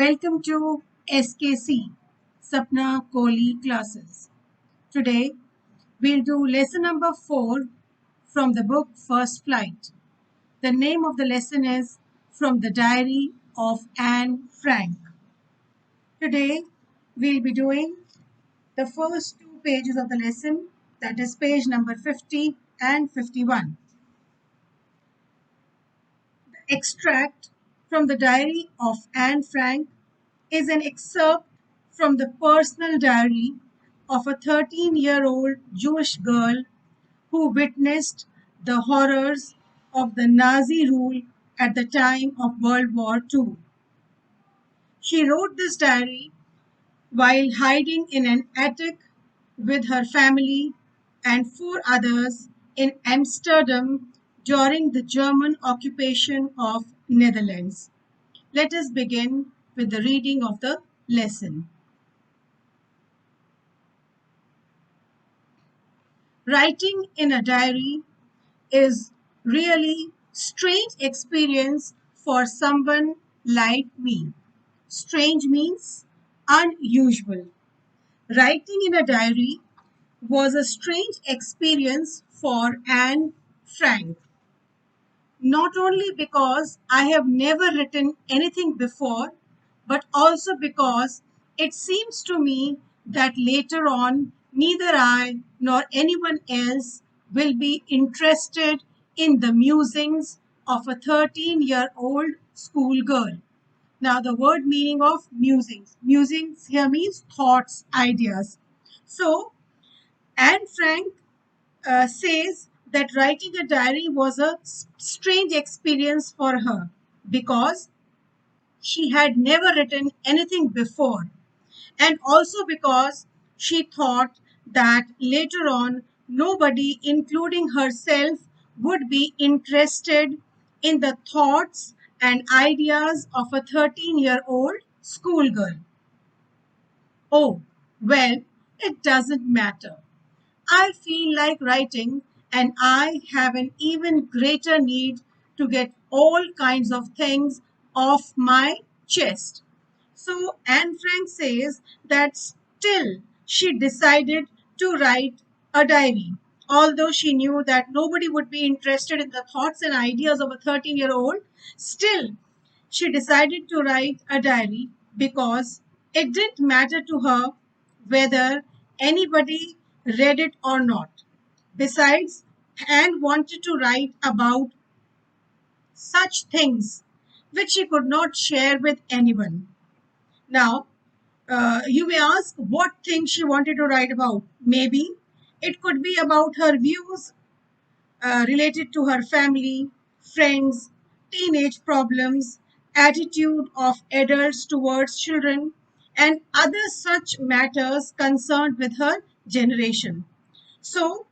Welcome to SKC, Sapna Kohli classes. Today, we'll do lesson number 4 from the book First Flight. The name of the lesson is From the Diary of Anne Frank. Today, we'll be doing the first 2 pages of the lesson, that is page number 50 and 51. The extract from the diary of Anne Frank is an excerpt from the personal diary of a 13-year-old Jewish girl who witnessed the horrors of the Nazi rule at the time of World War II. She wrote this diary while hiding in an attic with her family and 4 others in Amsterdam during the German occupation of Netherlands. Let us begin with the reading of the lesson. Writing in a diary is really strange experience for someone like me. Strange means unusual. Writing in a diary was a strange experience for Anne Frank. Not only because I have never written anything before, but also because it seems to me that later on, neither I nor anyone else will be interested in the musings of a 13-year-old schoolgirl. Now, the word meaning of musings. Musings here means thoughts, ideas. So, Anne Frank says that writing a diary was a strange experience for her because she had never written anything before, and also because she thought that later on nobody, including herself, would be interested in the thoughts and ideas of a 13-year-old schoolgirl. Oh, well, it doesn't matter. I feel like writing, and I have an even greater need to get all kinds of things off my chest. So Anne Frank says that still she decided to write a diary. Although she knew that nobody would be interested in the thoughts and ideas of a 13-year-old, still she decided to write a diary because it didn't matter to her whether anybody read it or not. Besides, Anne wanted to write about such things which she could not share with anyone. Now, you may ask what things she wanted to write about. Maybe it could be about her views related to her family, friends, teenage problems, attitude of adults towards children, and other such matters concerned with her generation. So,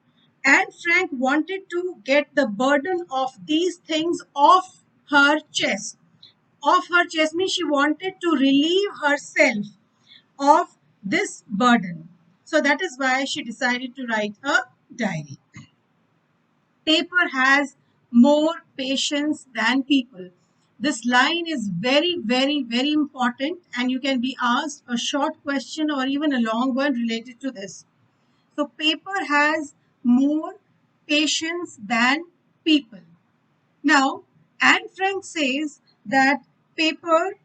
Anne Frank wanted to get the burden of these things off her chest. Off her chest means she wanted to relieve herself of this burden. So that is why she decided to write a diary. Paper has more patience than people. This line is very, very, very important, and you can be asked a short question or even a long one related to this. So, paper has more patience than people. Now, Anne Frank says that paper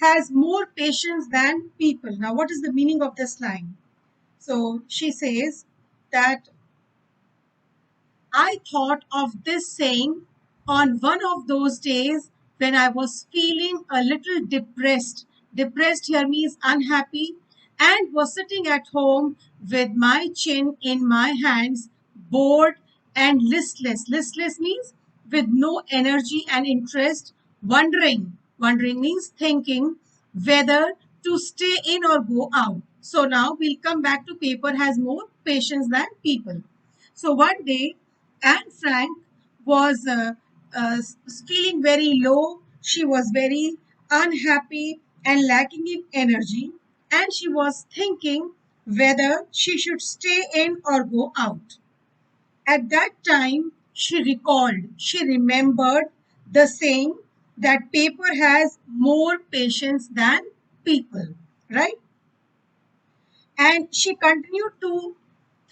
has more patience than people. Now, what is the meaning of this line? So, she says that I thought of this saying on one of those days when I was feeling a little depressed. Depressed here means unhappy, and was sitting at home with my chin in my hands, bored and listless. Listless means with no energy and interest, wondering. Wondering means thinking whether to stay in or go out. So now we'll come back to paper has more patience than people. So one day, Anne Frank was feeling very low. She was very unhappy and lacking in energy. And she was thinking whether she should stay in or go out. At that time, she remembered the saying, that paper has more patience than people, right? And she continued to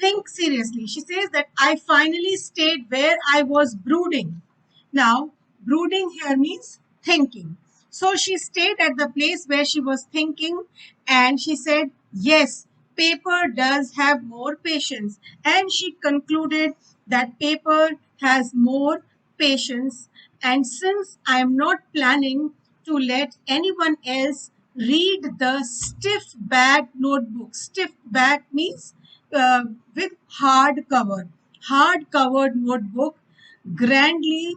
think seriously. She says that I finally stayed where I was brooding. Now, brooding here means thinking. So she stayed at the place where she was thinking, and she said, yes, paper does have more patience. And she concluded that paper has more patience. And since I am not planning to let anyone else read the stiff back notebook. Stiff back means with hard cover. Hard covered notebook. Grandly,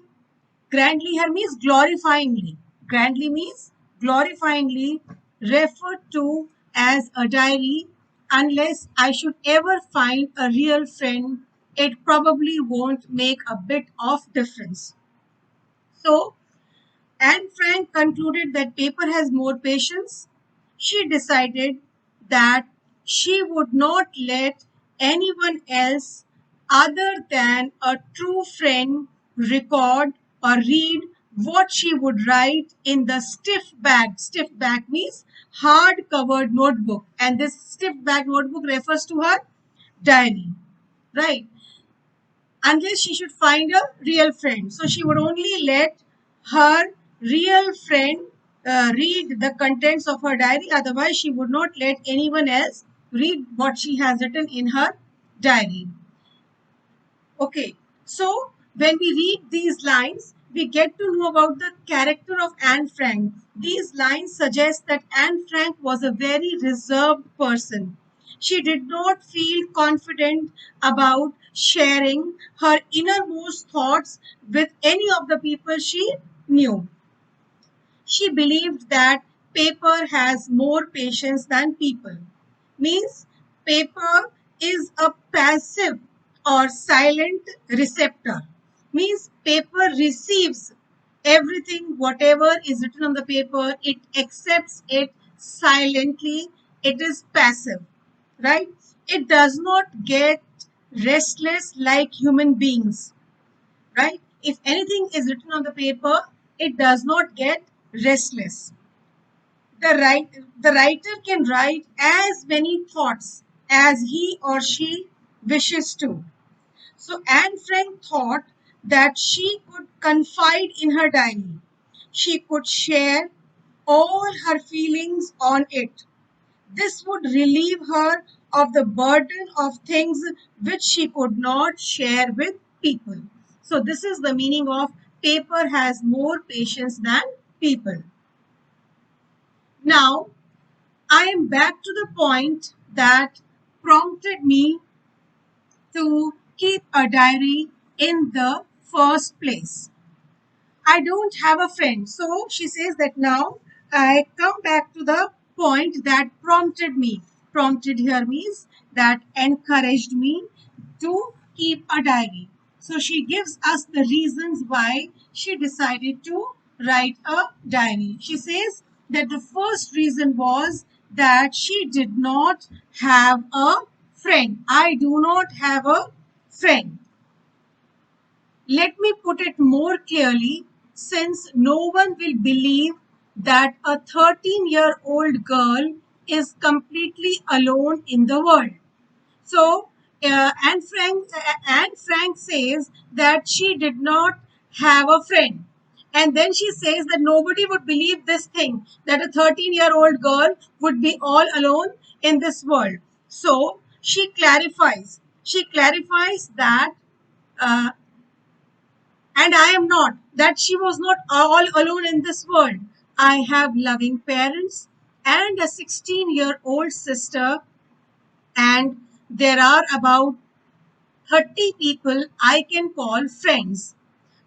grandly here means glorifyingly. Grandly means glorifyingly referred to as a diary. Unless I should ever find a real friend, it probably won't make a bit of difference. So Anne Frank concluded that paper has more patience. She decided that she would not let anyone else other than a true friend record or read what she would write in the stiff bag. Stiff bag means hard covered notebook, and this stiff bag notebook refers to her diary, right? Unless she should find a real friend. So she would only let her real friend read the contents of her diary. Otherwise, she would not let anyone else read what she has written in her diary. Okay, so when we read these lines, we get to know about the character of Anne Frank. These lines suggest that Anne Frank was a very reserved person. She did not feel confident about sharing her innermost thoughts with any of the people she knew. She believed that paper has more patience than people. Means paper is a passive or silent receptor. Means paper receives everything, whatever is written on the paper, it accepts it silently. It is passive, right? It does not get restless like human beings, right? If anything is written on the paper, it does not get restless. The writer can write as many thoughts as he or she wishes to. So Anne Frank thought that she could confide in her diary. She could share all her feelings on it. This would relieve her of the burden of things which she could not share with people. So this is the meaning of paper has more patience than people. Now, I am back to the point that prompted me to keep a diary in the first place. I don't have a friend. So she says that now I come back to the point that prompted me. Prompted here means that encouraged me to keep a diary. So she gives us the reasons why she decided to write a diary. She says that the first reason was that she did not have a friend. I do not have a friend. Let me put it more clearly, since no one will believe that a 13-year-old girl is completely alone in the world. So, Anne Frank says that she did not have a friend. And then she says that nobody would believe this thing, that a 13-year-old girl would be all alone in this world. So, she clarifies. She clarifies that uh, and I am not, that she was not all alone in this world. I have loving parents and a 16-year-old sister, and there are about 30 people I can call friends.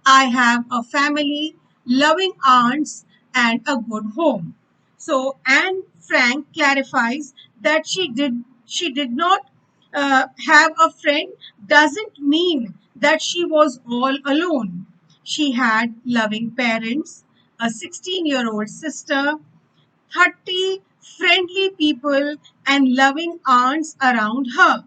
I have a family, loving aunts, and a good home. So Anne Frank clarifies that she did not have a friend doesn't mean that she was all alone. She had loving parents, a 16-year-old sister, 30 friendly people, and loving aunts around her,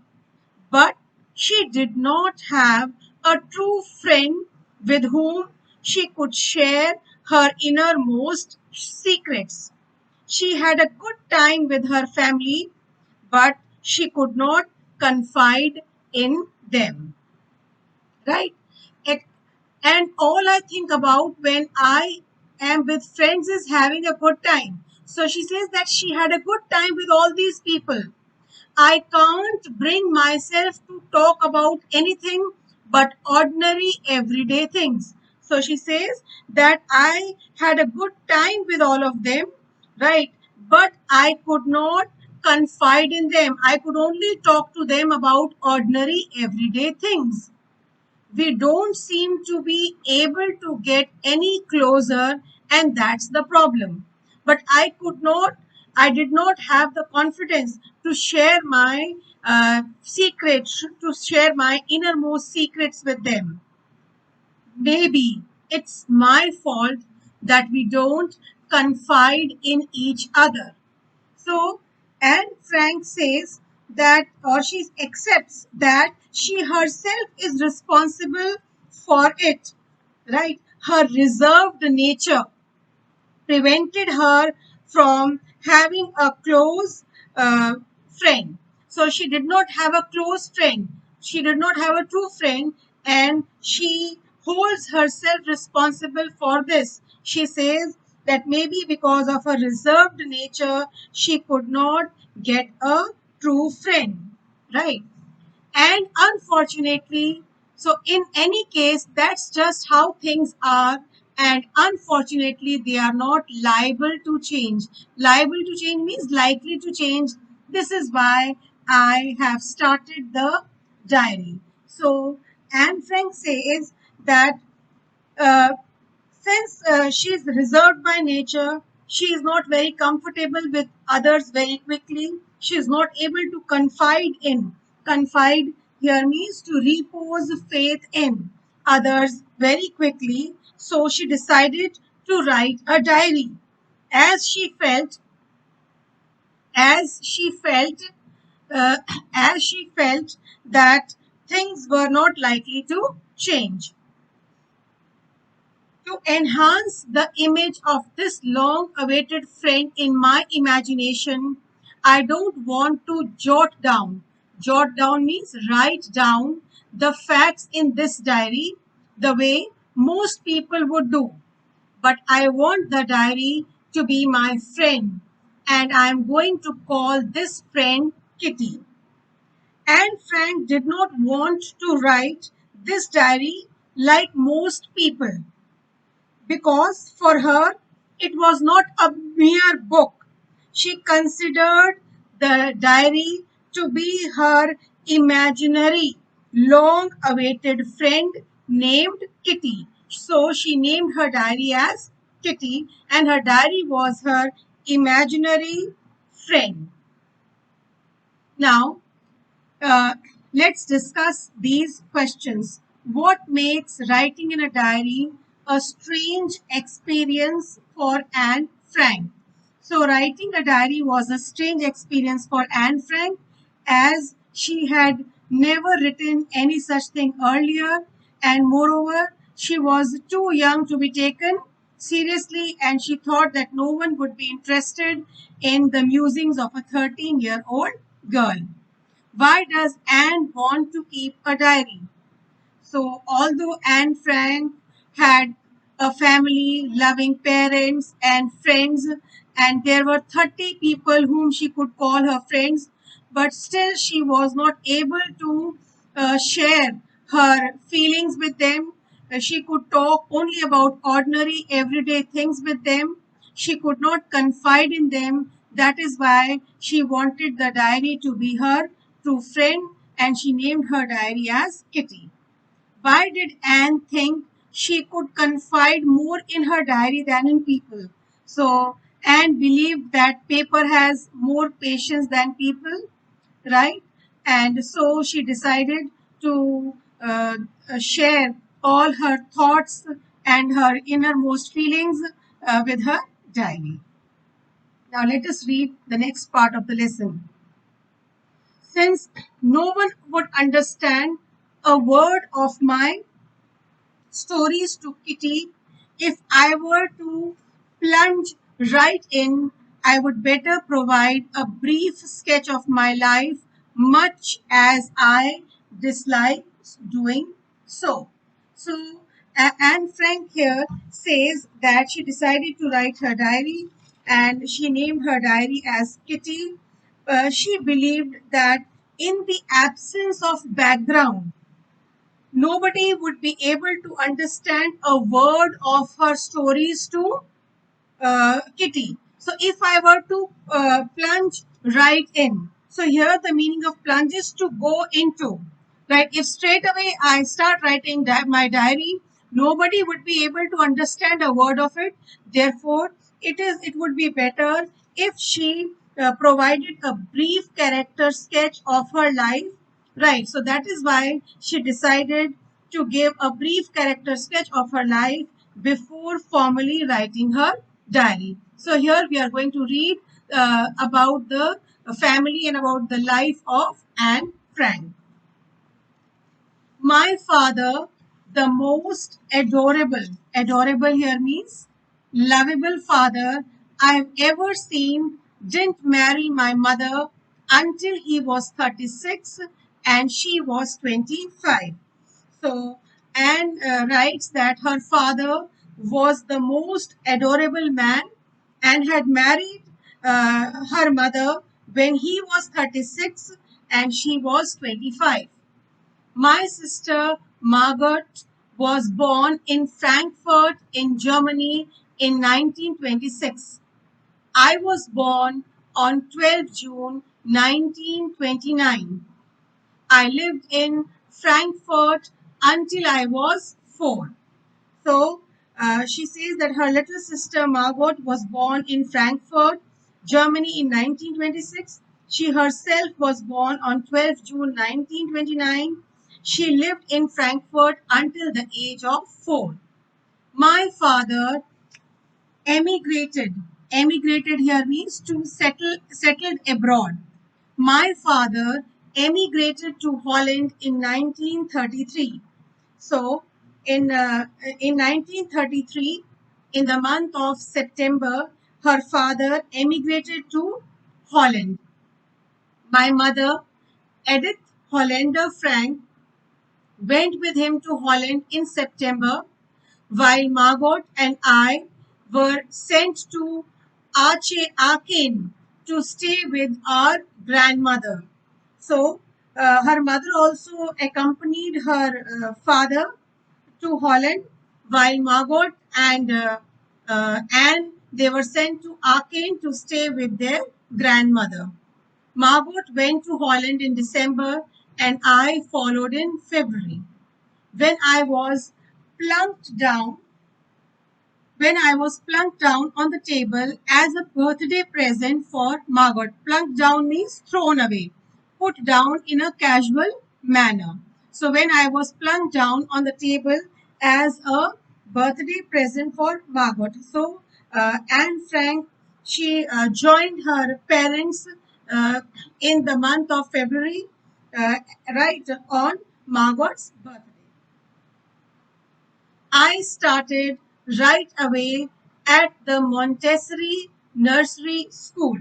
but she did not have a true friend with whom she could share her innermost secrets. She had a good time with her family, but she could not confide in them. Right? It- and all I think about when I am with friends is having a good time. So she says that she had a good time with all these people. I can't bring myself to talk about anything but ordinary everyday things. So she says that I had a good time with all of them, right? But I could not confide in them. I could only talk to them about ordinary everyday things. We don't seem to be able to get any closer, and that's the problem. But I did not have the confidence to share my secrets, to share my innermost secrets with them. Maybe it's my fault that we don't confide in each other. So, Anne Frank says that, or she accepts that she herself is responsible for it, right? Her reserved nature prevented her from having a close uh, friend. So she did not have a close friend. She did not have a true friend, and she holds herself responsible for this. She says that maybe because of her reserved nature, she could not get a true friend, right? And unfortunately, so in any case, that's just how things are. And unfortunately, they are not liable to change. Liable to change means likely to change. This is why I have started the diary. So Anne Frank says that uh, since she is reserved by nature, she is not very comfortable with others very quickly. She is not able to confide in. Confide here means to repose faith in others very quickly. So she decided to write a diary as she felt, as she felt, uh, as she felt that things were not likely to change. To enhance the image of this long awaited friend in my imagination, I don't want to jot down. Jot down means write down the facts in this diary the way most people would do. But I want the diary to be my friend, and I am going to call this friend Kitty. Anne Frank did not want to write this diary like most people, because for her it was not a mere book. She considered the diary to be her imaginary, long awaited friend named Kitty. So she named her diary as Kitty, and her diary was her imaginary friend. Now, uh, let's discuss these questions. What makes writing in a diary a strange experience for Anne Frank? So, writing a diary was a strange experience for Anne Frank, as she had never written any such thing earlier, and moreover, she was too young to be taken seriously, and she thought that no one would be interested in the musings of a 13-year-old girl. Why does Anne want to keep a diary? So, although Anne Frank had a family, loving parents, and friends, and there were 30 people whom she could call her friends, but still she was not able to share her feelings with them. She could talk only about ordinary, everyday things with them. She could not confide in them. That is why she wanted the diary to be her true friend, and she named her diary as Kitty. Why did Anne think she could confide more in her diary than in people? So, Anne believed that paper has more patience than people, right? And so she decided to share all her thoughts and her innermost feelings with her diary. Now, let us read the next part of the lesson. Since no one would understand a word of my stories to Kitty, If I were to plunge right in, I would better provide a brief sketch of my life, much as I dislike doing so. So, Anne Frank here says that she decided to write her diary and she named her diary as Kitty. She believed that in the absence of background, nobody would be able to understand a word of her stories to Kitty. So if I were to plunge right in, so here the meaning of plunge is to go into, right? If straight away I start writing my diary, nobody would be able to understand a word of it. Therefore, it would be better if she provided a brief character sketch of her life, right? So that is why she decided to give a brief character sketch of her life before formally writing her diary. So here we are going to read about the family and about the life of Anne Frank. My father, the most adorable here means lovable father I've ever seen, didn't marry my mother until he was 36 and she was 25. So, Anne writes that her father was the most adorable man and had married her mother when he was 36 and she was 25. My sister Margot was born in Frankfurt in Germany in 1926. I was born on 12 June 1929. I lived in Frankfurt until I was 4. So she says that her little sister Margot was born in Frankfurt, Germany in 1926. She herself was born on 12 June 1929. She lived in Frankfurt until the age of 4. My father emigrated. Emigrated here means to settled abroad. My father emigrated to Holland in 1933. So, in 1933, in the month of September, her father emigrated to Holland. My mother, Edith Hollander Frank, went with him to Holland in September, while Margot and I were sent to Aachen to stay with our grandmother. So, her mother also accompanied her father to Holland, while Margot and Anne they were sent to Aachen to stay with their grandmother. Margot went to Holland in December, and I followed in February. When I was plunked down, when I was plunked down on the table as a birthday present for Margot. Plunked down means thrown away, put down in a casual manner. So when I was plunked down on the table as a birthday present for Margot. So Anne Frank, she joined her parents uh, in the month of February, uh, right on Margot's birthday. I started right away at the Montessori Nursery School.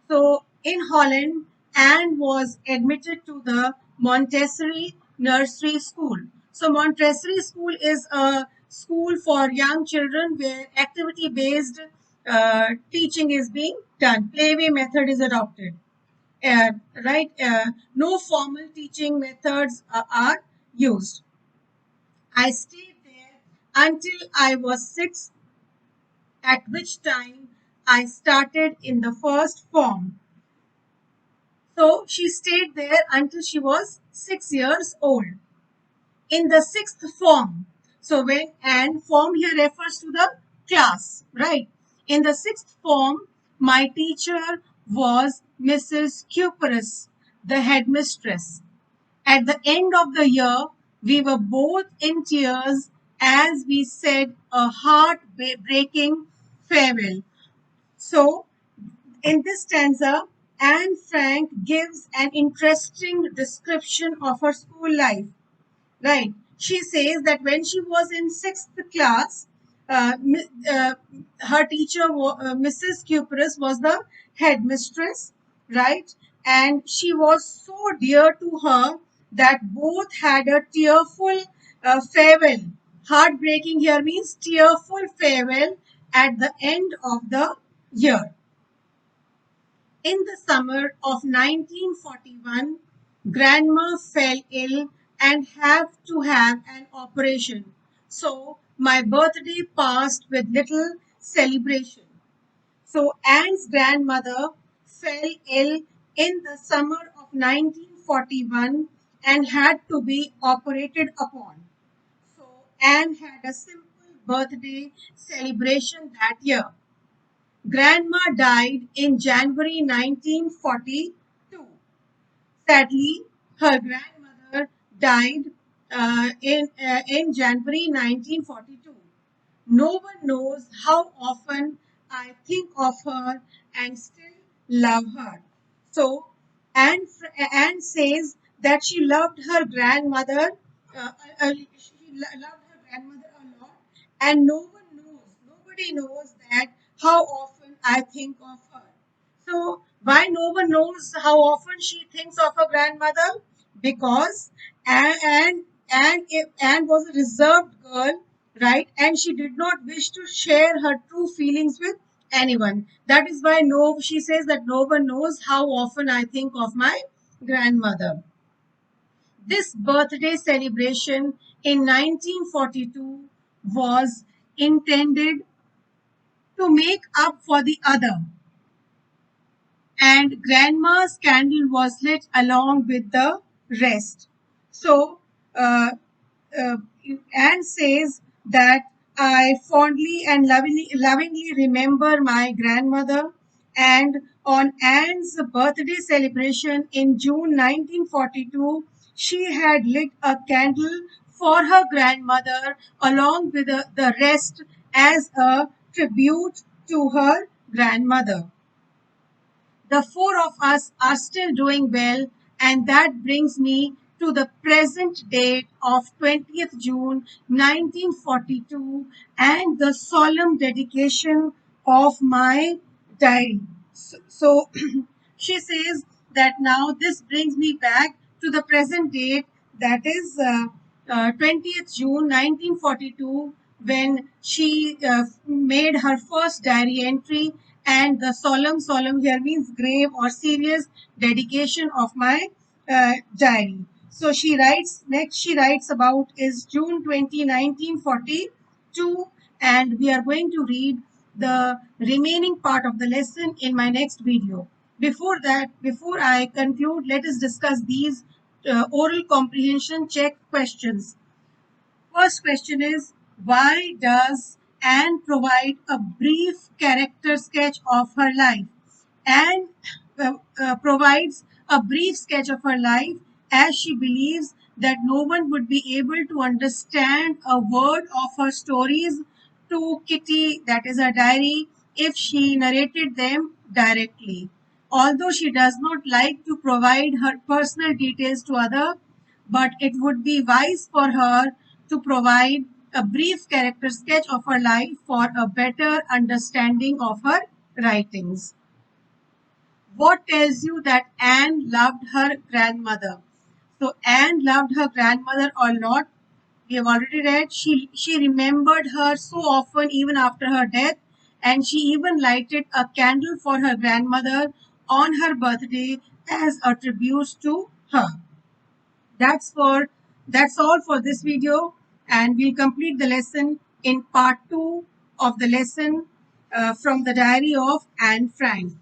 So in Holland, Anne was admitted to the Montessori Nursery School. So Montessori School is a school for young children where activity-based teaching is being done. Playway method is adopted. Right? No formal teaching methods are used. I stayed there until I was 6, at which time I started in the first form. So she stayed there until she was 6 years old. In the sixth form, so when and form here refers to the class, right? In the sixth form, my teacher was Mrs. Cuperus, the headmistress. At the end of the year, we were both in tears as we said a heart-breaking farewell. So, in this stanza, Anne Frank gives an interesting description of her school life, right? She says that when she was in sixth class, her teacher, Mrs. Cuperus, was the headmistress, right? And she was so dear to her that both had a tearful farewell. Heartbreaking here means tearful farewell at the end of the year. In the summer of 1941, Grandma fell ill and had to have an operation. So my birthday passed with little celebration. So Anne's grandmother fell ill in the summer of 1941 and had to be operated upon. So Anne had a simple birthday celebration that year. Grandma died in January 1942. Sadly, her grandmother died in January 1942. No one knows how often I think of her and still love her. So, Anne says that she loved her grandmother. Loved her grandmother a lot, and nobody knows that how often I think of her. So, why no one knows how often she thinks of her grandmother? Because Anne was a reserved girl, right? And she did not wish to share her true feelings with anyone. That is why no, she says that no one knows how often I think of my grandmother. This birthday celebration in 1942 was intended to make up for the other, and grandma's candle was lit along with the rest. So, uh, uh, Anne says that I fondly and lovingly remember my grandmother. And on Anne's birthday celebration in June 1942, she had lit a candle for her grandmother along with the rest as a tribute to her grandmother. The four of us are still doing well, and that brings me to the present date of 20th June 1942 and the solemn dedication of my diary. So she says that now this brings me back to the present date, that is 20th June 1942, when she made her first diary entry, and the solemn here means grave or serious dedication of my diary. So she writes, next she writes about is June 20, 1942, and we are going to read the remaining part of the lesson in my next video. Before that, before I conclude, let us discuss these oral comprehension check questions. First question is, why does Anne provide a brief character sketch of her life? Anne provides a brief sketch of her life as she believes that no one would be able to understand a word of her stories to Kitty, that is her diary, if she narrated them directly. Although she does not like to provide her personal details to others, but it would be wise for her to provide a brief character sketch of her life for a better understanding of her writings. What tells you that Anne loved her grandmother? So Anne loved her grandmother a lot. We have already read she remembered her so often even after her death, and she even lighted a candle for her grandmother on her birthday as a tribute to her. That's all for this video, and we'll complete the lesson in part 2 of the lesson from the diary of Anne Frank.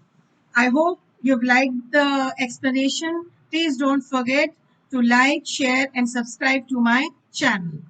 I hope you've liked the explanation. Please don't forget to like, share and subscribe to my channel.